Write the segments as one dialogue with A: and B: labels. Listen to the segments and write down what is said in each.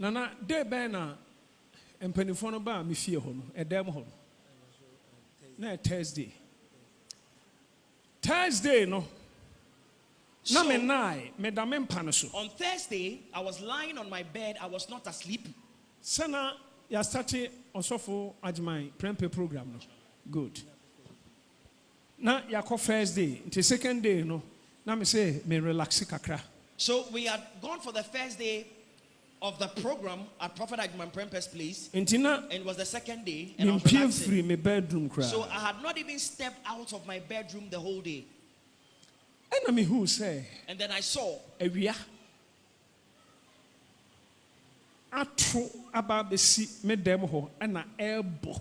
A: Nana de bena empenifono ba mi fie ho no edem ho na Thursday no na me nai me da me mpa so.
B: On Thursday I was lying on my bed, I was not asleep.
A: Sana ya start osofo ajman prempe program no. Good. Na ya ko first day, the second day no na me say me relax kakra.
B: So we had gone for the first day of the program at Prophet Ajman Prempe's place. And it was the second day. And I was relaxing.
A: My bedroom
B: so I had not even stepped out of my bedroom the whole day.
A: And I who say?
B: And then I saw.
A: Atro about the sea me dem ho and na elbow.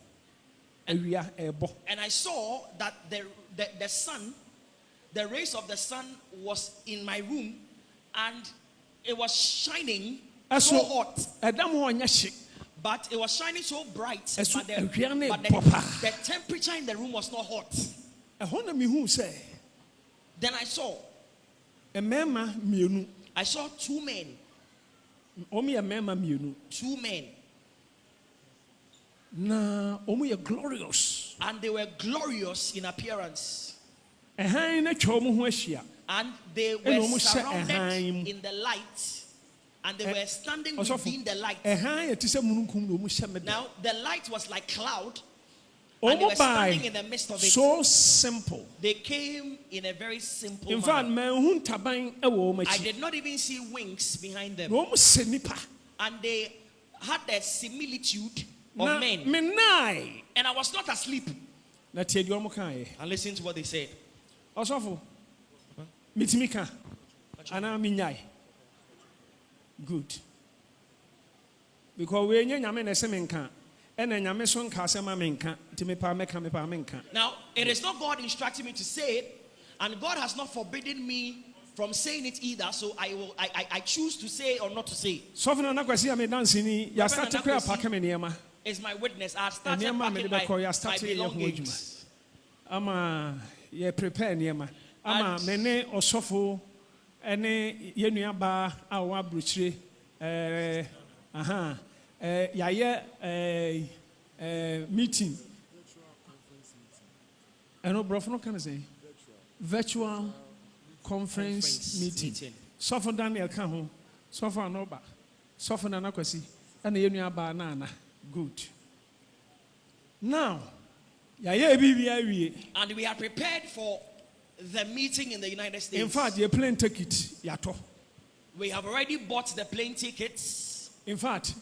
A: And
B: I saw that the sun, the rays of the sun was in my room and it was shining so hot. But it was shining so bright. But the temperature in the room was not hot. Then I saw. I saw two men. Two men.
A: Glorious.
B: And they were glorious in appearance. And they were surrounded in the light. And they were standing within the light. Now, the light was like cloud. And they were standing in the midst of it.
A: So simple.
B: They came in a very simple manner. I did not even see wings behind them. And they had the similitude of men. And I was not asleep. And listen to what they said.
A: Good. Because we nyame na se menka and nyame so nka asema menka ti me pa menka.
B: Now, it is not God instructing me to say it, and God has not forbidden me from saying it either, so I choose to say or not to say.
A: So for na kwasi am dance ni ya start to pack me niema.
B: Is my witness. I started packing my belongings.
A: Ama ye prepare niema. Ama mene osofo ene yenua ba a wa bruchire meeting no brofo no can say virtual conference meeting. So for Daniel can ho, so for Anoba, so for Nana Kwasi, and yenua ba na good. Now
B: and we are prepared for the meeting in the United States.
A: In fact, your plane ticket, yato.
B: We have already bought the plane tickets.
A: In fact,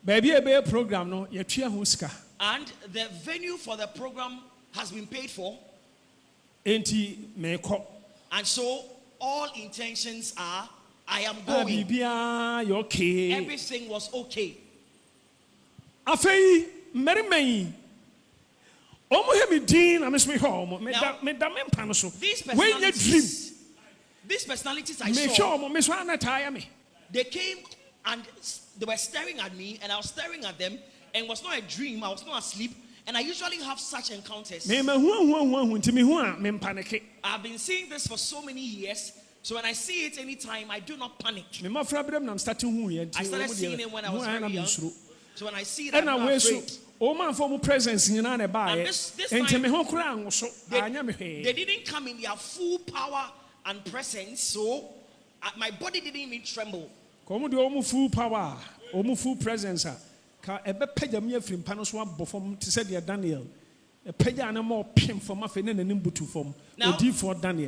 A: baby, a program no, you huska.
B: And the venue for the program has been paid for.
A: Enti meko.
B: And so all intentions are, I am going.
A: Okay.
B: Everything was okay.
A: Afei, merimei. Now,
B: these personalities I saw, they came and they were staring at me and I was staring at them, and it was not a dream, I was not asleep, and I usually have such encounters. I've been seeing this for so many years, so when I see it anytime, I do not panic. I started seeing it when I was very young, so when I see it, I'm not afraid.
A: Presence in
B: and this time, they didn't come in their full power and presence, so my body didn't even tremble.
A: Full power, full presence. Daniel.
B: Now,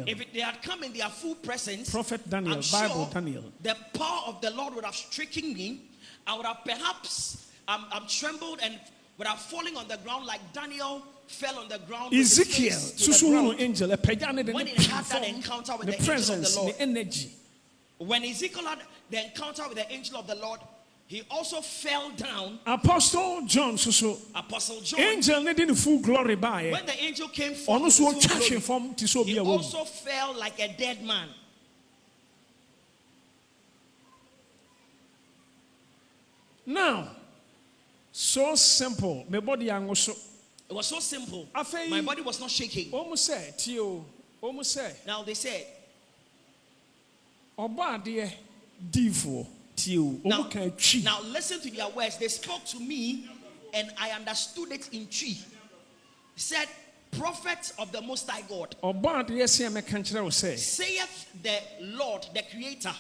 B: if they had come in their full presence,
A: Prophet Daniel,
B: I'm
A: Bible
B: sure
A: Daniel,
B: the power of the Lord would have stricken me. I would have perhaps trembled and would have fallen on the ground like Daniel fell on the ground.
A: Ezekiel,
B: angel, when he had that encounter with the angel of the Lord,
A: the energy.
B: When Ezekiel had the encounter with the angel of the Lord, he also fell down.
A: Apostle John,
B: Apostle John,
A: angel didn't full glory by.
B: When the angel came forth, he also fell like a dead man.
A: Now, so simple. My body also.
B: It was so simple. My body was not shaking.
A: Almost said, Tio. Almost said.
B: Now they said,
A: Oba dear, divo.
B: Now listen to their words. They spoke to me and I understood it in tree. Said, prophet of the Most High God, saith the Lord, the Creator,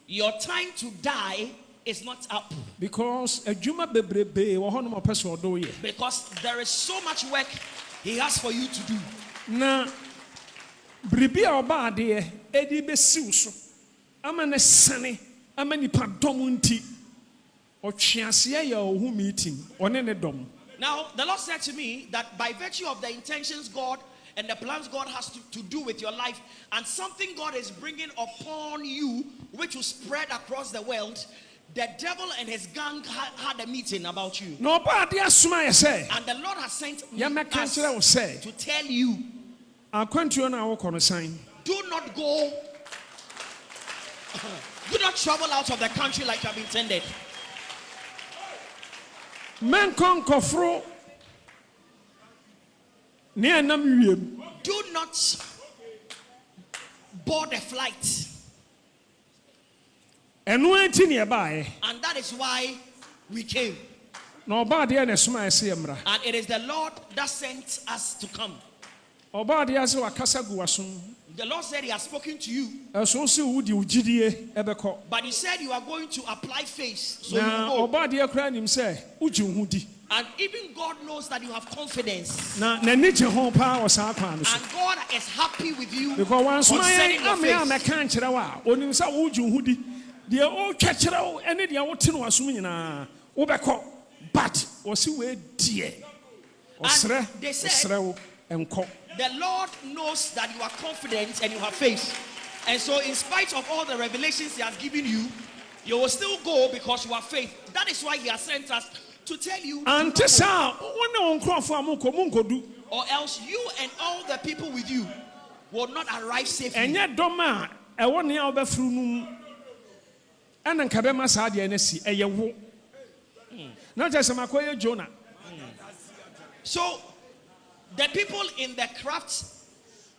B: your time to die is not up. Because there is so much work He has for you to do. Now, Bribia Obade, Eddie Besiuso, Amane Sane, Amani Padomunti, or Chiasia, who meeting, or Nenedom. Now, the Lord said to me that by virtue of the intentions God and the plans God has to do with your life, and something God is bringing upon you, which will spread across the world, the devil and his gang had a meeting about you. And the Lord has sent me to tell you, do not go, do not travel out of the country like you have intended. Men do not board a flight. And that is why we came. And it is the Lord that sent us to come. The Lord said He has spoken to you. But He said you are going to apply faith. So you go. And even God knows that you have confidence. And God is happy with you concerning your faith. But they said, the Lord knows that you are confident and you have faith. And so in spite of all the revelations He has given you, you will still go because you have faith. That is why He has sent us to tell you. Or else you and all the people with you will not arrive safely. So the people in the craft,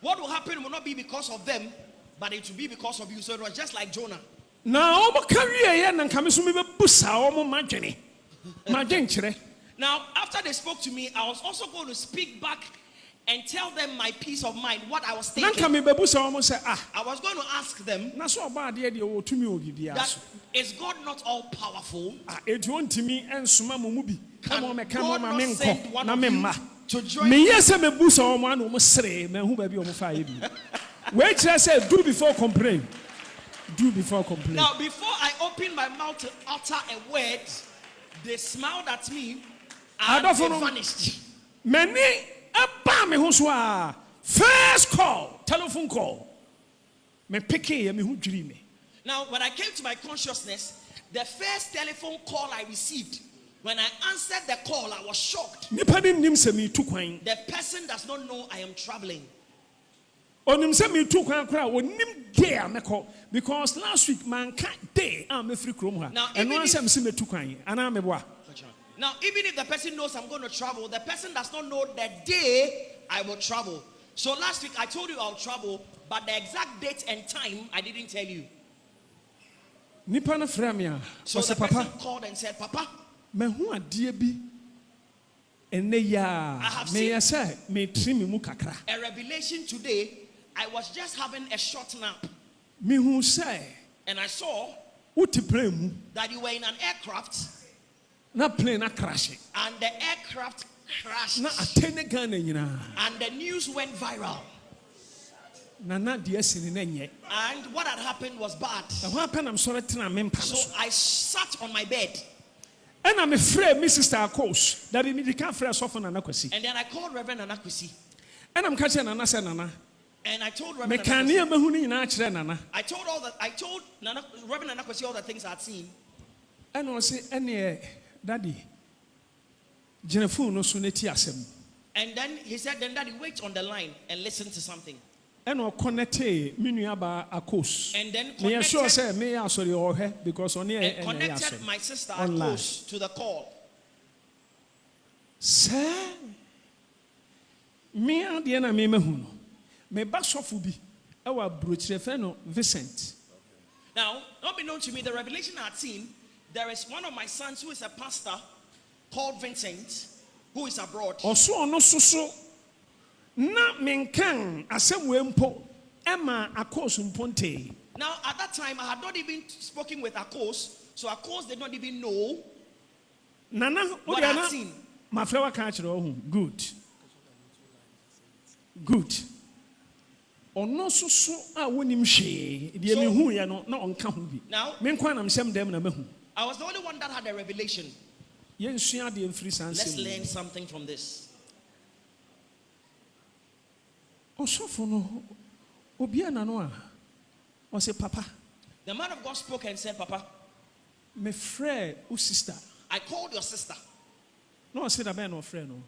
B: what will happen will not be because of them, but it will be because of you. So it was just like Jonah. Now after they spoke to me, I was also going to speak back and tell them my peace of mind, what I was thinking. I was going to ask them that is God not all powerful? Can God not send one of you to join me?
A: Wait, I said, do before complain. Do before complain.
B: Now, before I opened my mouth to utter a word, they smiled at me and they vanished.
A: Many first call, telephone call. Now,
B: when I came to my consciousness, the first telephone call I received, when I answered the call, I was shocked. The person does not know I am traveling. Because last week man can't day I'm free chrome. Now even if the person knows I'm going to travel, the person does not know the day I will travel. So last week I told you I'll travel, but the exact date and time I didn't tell you. So the person called and said, Papa, I have seen a revelation today. I was just having a short nap. And I saw that you were in an aircraft. And the aircraft crashed. And the news went viral. And what had happened was bad. So I sat on my bed. And I'm afraid, Mrs. Starkos, that we can't free us off on Anakwesi. And then I called Reverend Anakwesi. And I'm catching Nana. And I told Reverend Anakwesi. I told Reverend Anakwesi all the things I had seen. And I say, Daddy, and then he said, then Daddy, wait on the line and listen to something. And then connected my sister Akos to the call. Sir, me and the me basofubi our brother Vincent. Now, not be known to me, the revelation I had seen, there is one of my sons who is a pastor called Vincent, who is abroad.
A: Oso ono soso na menkan asem we mpo ema Akos mponte.
B: Now, at that time, I had not even spoken with Akos, so Akos did not even know what I had seen.
A: My flower catcher, good. Good. Ono soso a wonim hwe de me hu ye no na onka ho bi.
B: Now,
A: me nkwa na msem dem na mehu.
B: I was the only one that had a revelation.
A: Let's
B: learn something from this.
A: Osofo no obi ana no a o say papa.
B: The man of God spoke and said, Papa,
A: my friend o sister.
B: I called your sister.
A: No say that man no friend no.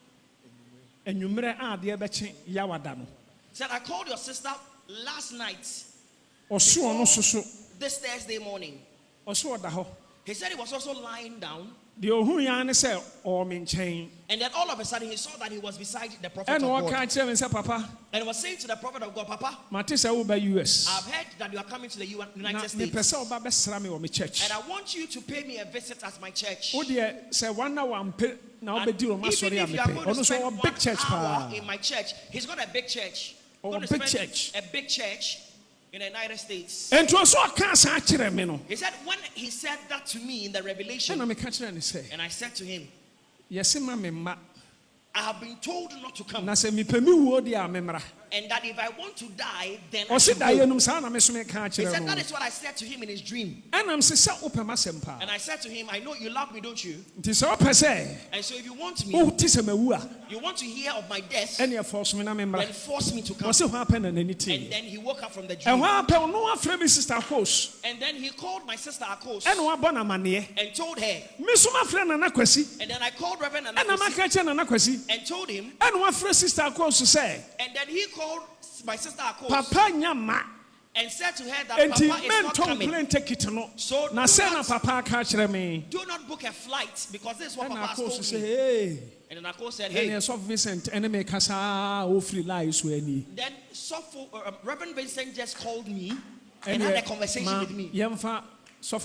A: Enwumre a de beche yawada no.
B: Said I called your sister last night.
A: Oso ono soso
B: This Thursday morning.
A: Oso oda ho.
B: He said he was also lying down.
A: The ohu ya ne say o me nchen.
B: And then all of a sudden he saw that he was beside the prophet
A: And
B: of
A: what
B: God.
A: can tell me say papa?
B: And he was saying to the prophet of God, Papa,
A: Mate say wo ba US.
B: I've heard that you are coming to the United States.
A: Me pese oba besra me wo me church.
B: And I want you to pay me a visit at my church.
A: O de say one na one pe na obedi o ma sori am pe.
B: Ono
A: so big church pa.
B: In my church. He's got a big church.
A: A big church.
B: A big church in the United States.
A: And to so aka sa kire me no.
B: He said when he said that to me in the revelation.
A: And
B: I said to him,
A: yes ma me ma.
B: I have been told not to come.
A: Na se mi pe mi wo de amemra.
B: And that if I want to die, then
A: I should go. He said
B: that is what I said to him in his dream.
A: And
B: I said to him, I know you love me, don't you? And so if you want me, you want to hear of my death, then force me to come. And then he woke up from the dream. And then he called my sister Akos and told her. And then I called Reverend Anakwesi and told him. And then he called my sister Akos and said to her that Papa is not coming. So do not book a flight because this is what Papa has told me. And then Akos said, hey. Then Reverend Vincent just called me and had a conversation with me. So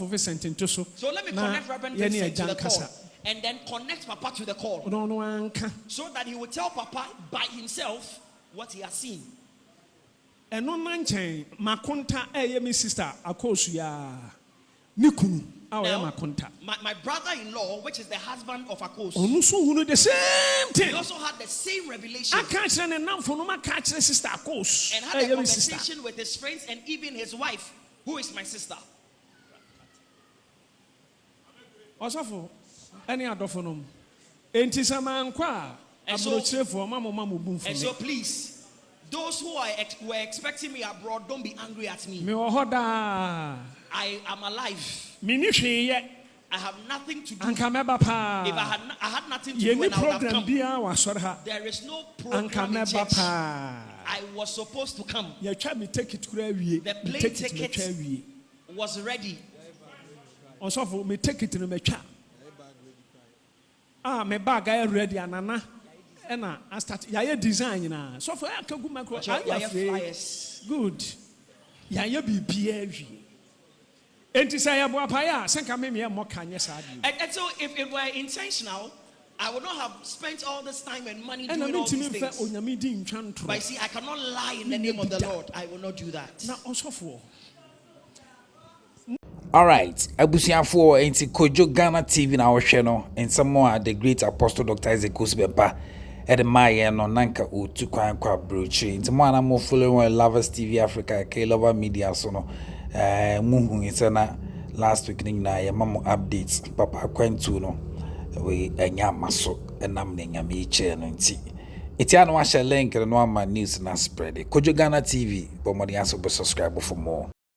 B: let me connect Reverend Vincent to the call. And then connect Papa to the call. So that he will tell Papa by himself what he has seen.
A: And no man chain, Makonta, my sister, Akos ya Nikunu, our Makonta.
B: My brother-in-law, which is the husband of Akos,
A: the same thing.
B: He also had the same revelation.
A: I can't send a number for no man catch the sister Akos.
B: And had a conversation with his friends and even his wife, who is my sister.
A: Also, any other for them. And
B: so please, those who were expecting me abroad, don't be angry at me. I am alive. I have nothing to do. If I had nothing to do, and I would have come. There is no program in church. I was supposed to come. The plane ticket was ready.
A: Also, me take it in the my bag I ready anana. And I start design now. So for
B: flyers.
A: Good. Yaya be and to say about Paya, send me more kindness.
B: And so if it were intentional, I would not have spent all this time and money doing all these things. But see, I cannot lie in the name of the Lord. I will not do that.
A: Now also for.
C: All right, Abusiafo enti Kojo Ghana TV na wo hwe no and some more the great apostle Dr. Owusu-Bempah at the maye no nanka otu kwan kwa brochi enti mo ana mo follow on Lovers TV Africa K Lover Media so no muhu itena last week ni na ya mamo updates papa kwantu no we anya maso enam na nya me che no enti eti anu wa share link no ama news na spread Kojo Ghana TV but mo dey subscribe for more.